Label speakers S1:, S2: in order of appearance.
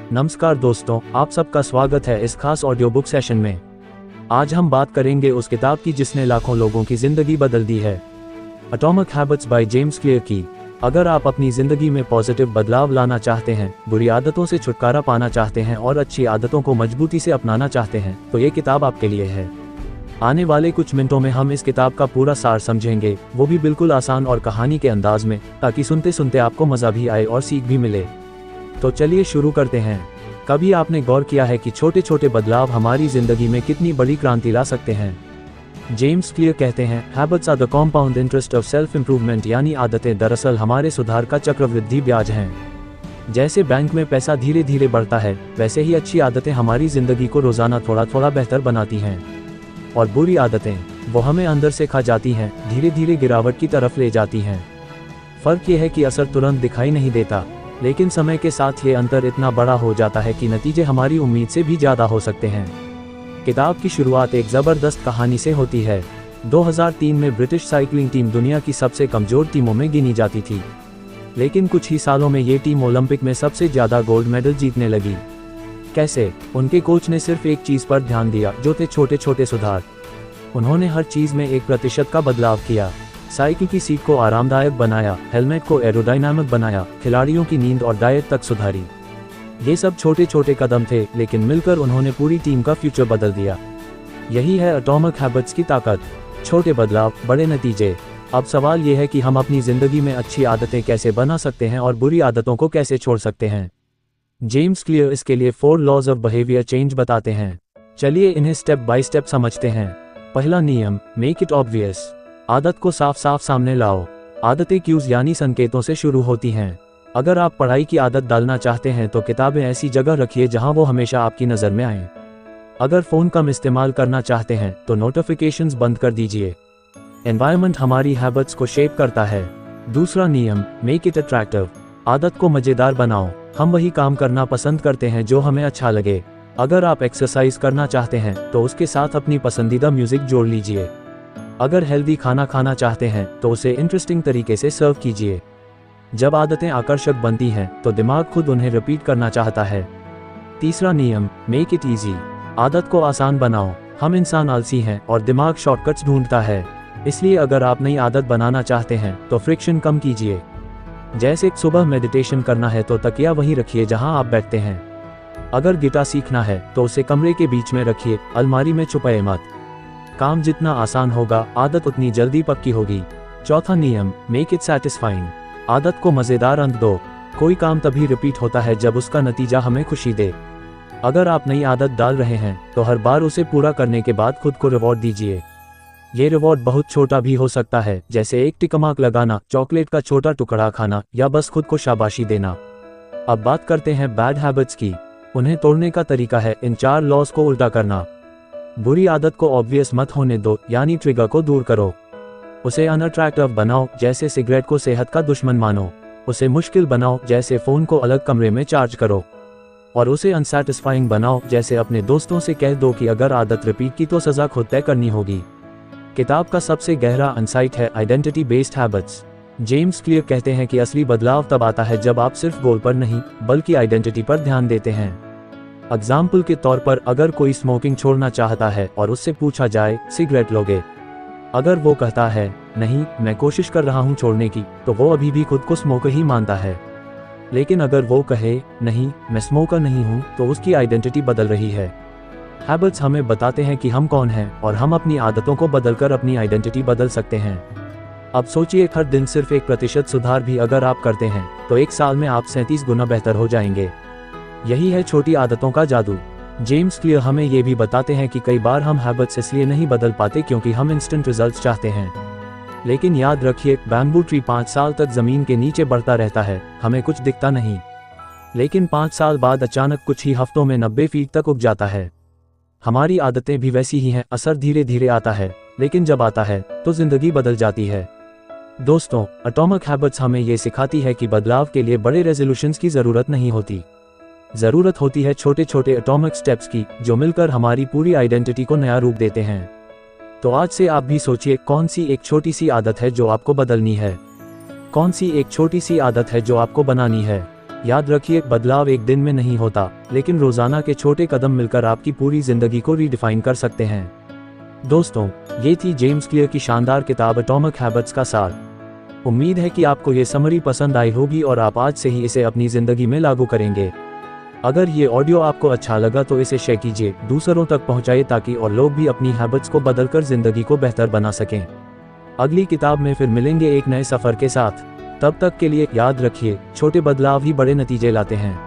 S1: नमस्कार दोस्तों, आप सबका स्वागत है इस खास ऑडियो बुक सेशन में। आज हम बात करेंगे उस किताब की जिसने लाखों लोगों की जिंदगी बदल दी है, atomic habits by James clear की। अगर आप अपनी जिंदगी में पॉजिटिव बदलाव लाना चाहते हैं, बुरी आदतों से छुटकारा पाना चाहते हैं और अच्छी आदतों को मजबूती से अपनाना चाहते हैं, तो ये किताब आपके लिए है। आने वाले कुछ मिनटों में हम इस किताब का पूरा सार समझेंगे, वो भी बिल्कुल आसान और कहानी के अंदाज में, ताकि सुनते सुनते आपको मजा भी आए और सीख भी मिले। तो चलिए शुरू करते हैं। कभी आपने गौर किया है कि छोटे छोटे बदलाव हमारी जिंदगी में कितनी बड़ी क्रांति ला सकते हैं। जेम्स क्लियर कहते हैं, habits are the compound interest of self improvement, यानी आदतें दरअसल हमारे सुधार का चक्रवृद्धि ब्याज हैं। जैसे बैंक में पैसा धीरे धीरे बढ़ता है, वैसे ही अच्छी आदतें हमारी जिंदगी को रोजाना थोड़ा थोड़ा बेहतर बनाती हैं। और बुरी आदतें, वो हमें अंदर से खा जाती हैं, धीरे धीरे गिरावट की तरफ ले जाती हैं। फर्क ये है कि असर तुरंत दिखाई नहीं देता, लेकिन समय के साथ ये अंतर इतना बड़ा हो जाता है कि नतीजे हमारी उम्मीद से भी ज़्यादा हो सकते हैं। किताब की शुरुआत एक ज़बरदस्त कहानी से होती है। 2003 में ब्रिटिश साइकिलिंग टीम दुनिया की सबसे कमज़ोर टीमों में गिनी जाती थी, लेकिन कुछ ही सालों में ये टीम ओलंपिक में सबसे ज़्यादा गोल्ड मेडल जीतने लगी। कैसे? उनके कोच ने सिर्फ एक चीज़ पर ध्यान दिया, जो थे छोटे छोटे सुधार। उन्होंने हर चीज़ में 1% का बदलाव किया। साइकिल की सीट को आरामदायक बनाया, हेलमेट को एरोडायनामिक बनाया, खिलाड़ियों की नींद और डाइट तक सुधारी। ये सब छोटे छोटे कदम थे, लेकिन मिलकर उन्होंने पूरी टीम का फ्यूचर बदल दिया। यही है एटॉमिक हैबिट्स की ताकत, छोटे बदलाव, बड़े नतीजे। अब सवाल ये है कि हम अपनी जिंदगी में अच्छी आदतें कैसे बना सकते हैं और बुरी आदतों को कैसे छोड़ सकते हैं। जेम्स क्लियर इसके लिए 4 लॉज ऑफ बिहेवियर चेंज बताते हैं। चलिए इन्हें स्टेप बाय स्टेप समझते हैं। पहला नियम, मेक इट ऑब्वियस। आदत को साफ साफ सामने लाओ। आदतें क्यूज यानी संकेतों से शुरू होती हैं। अगर आप पढ़ाई की आदत डालना चाहते हैं तो किताबें ऐसी जगह रखिए जहां वो हमेशा आपकी नज़र में आएं। अगर फ़ोन कम इस्तेमाल करना चाहते हैं तो नोटिफिकेशंस बंद कर दीजिए। एनवायरनमेंट हमारी हैबिट्स को शेप करता है। दूसरा नियम, मेक इट अट्रैक्टिव। आदत को मज़ेदार बनाओ। हम वही काम करना पसंद करते हैं जो हमें अच्छा लगे। अगर आप एक्सरसाइज करना चाहते हैं तो उसके साथ अपनी पसंदीदा म्यूजिक जोड़ लीजिए। अगर हेल्दी खाना खाना चाहते हैं तो उसे इंटरेस्टिंग तरीके से सर्व कीजिए। जब आदतें आकर्षक बनती हैं तो दिमाग खुद उन्हें रिपीट करना चाहता है। तीसरा नियम, मेक इट ईजी। आदत को आसान बनाओ। हम इंसान आलसी हैं और दिमाग शॉर्टकट्स ढूंढता है। इसलिए अगर आप नई आदत बनाना चाहते हैं तो फ्रिक्शन कम कीजिए। जैसे सुबह मेडिटेशन करना है तो तकिया वहीं रखिए जहां आप बैठते हैं। अगर गिटार सीखना है तो उसे कमरे के बीच में रखिए, अलमारी में छुपाए मत। काम जितना आसान होगा, आदत उतनी जल्दी पक्की होगी। चौथा नियम, मेक इट सैटिस्फाइंग। आदत को मज़ेदार अंत दो। कोई काम तभी रिपीट होता है जब उसका नतीजा हमें खुशी दे। अगर आप नई आदत डाल रहे हैं तो हर बार उसे पूरा करने के बाद खुद को रिवॉर्ड दीजिए। ये रिवॉर्ड बहुत छोटा भी हो सकता है, जैसे एक टिक मार्क लगाना, चॉकलेट का छोटा टुकड़ा खाना या बस खुद को शाबाशी देना। अब बात करते हैं बैड हैबिट्स की। उन्हें तोड़ने का तरीका है इन 4 लॉज को उल्टा करना। बुरी आदत को ऑब्वियस मत होने दो, यानी ट्रिगर को दूर करो। उसे अनअट्रैक्टिव बनाओ, जैसे सिगरेट को सेहत का दुश्मन मानो। उसे मुश्किल बनाओ, जैसे फ़ोन को अलग कमरे में चार्ज करो। और उसे अनसैटिस्फाइंग बनाओ, जैसे अपने दोस्तों से कह दो कि अगर आदत रिपीट की तो सज़ा खुद तय करनी होगी। किताब का सबसे गहरा इनसाइट है identity based habits. James Clear कहते हैं कि असली बदलाव तब आता है जब आप सिर्फ गोल पर नहीं, बल्कि आइडेंटिटी पर ध्यान देते हैं। एग्जाम्पल के तौर पर, अगर कोई स्मोकिंग छोड़ना चाहता है और उससे पूछा जाए, सिगरेट लोगे? अगर वो कहता है, नहीं, मैं कोशिश कर रहा हूँ छोड़ने की, तो वो अभी भी खुद को स्मोकर ही मानता है। लेकिन अगर वो कहे, नहीं, मैं स्मोकर नहीं हूँ, तो उसकी आइडेंटिटी बदल रही है। हैबिट्स हमें बताते हैं कि हम कौन हैं और हम अपनी आदतों को बदलकर अपनी आइडेंटिटी बदल सकते हैं। अब सोचिए, हर दिन सिर्फ 1% सुधार भी अगर आप करते हैं तो 1 साल में आप 37 गुना बेहतर हो जाएंगे। यही है छोटी आदतों का जादू। जेम्स क्लियर हमें ये भी बताते हैं कि कई बार हम हैबिट्स इसलिए नहीं बदल पाते क्योंकि हम इंस्टेंट रिजल्ट्स चाहते हैं। लेकिन याद रखिए, बैम्बू ट्री 5 साल तक जमीन के नीचे बढ़ता रहता है, हमें कुछ दिखता नहीं। लेकिन 5 साल बाद अचानक कुछ ही हफ्तों में 90 फीट तक उग जाता है। हमारी आदतें भी वैसी ही हैं, असर धीरे धीरे आता है, लेकिन जब आता है तो जिंदगी बदल जाती है। दोस्तों, एटॉमिक हैबिट्स हमें ये सिखाती है कि बदलाव के लिए बड़े रेजोल्यूशंस की ज़रूरत नहीं होती। ज़रूरत होती है छोटे छोटे एटॉमिक स्टेप्स की, जो मिलकर हमारी पूरी आइडेंटिटी को नया रूप देते हैं। तो आज से आप भी सोचिए, कौन सी एक छोटी सी आदत है जो आपको बदलनी है? कौन सी एक छोटी सी आदत है जो आपको बनानी है? याद रखिए, बदलाव एक दिन में नहीं होता, लेकिन रोजाना के छोटे कदम मिलकर आपकी पूरी जिंदगी को रीडिफाइन कर सकते हैं। दोस्तों, ये थी जेम्स क्लियर की शानदार किताब एटॉमिक हैबिट्स का सार। उम्मीद है कि आपको ये समरी पसंद आई होगी और आप आज से ही इसे अपनी जिंदगी में लागू करेंगे। अगर ये ऑडियो आपको अच्छा लगा तो इसे शेयर कीजिए, दूसरों तक पहुंचाइए ताकि और लोग भी अपनी हैबिट्स को बदलकर जिंदगी को बेहतर बना सकें। अगली किताब में फिर मिलेंगे एक नए सफर के साथ। तब तक के लिए याद रखिए, छोटे बदलाव ही बड़े नतीजे लाते हैं।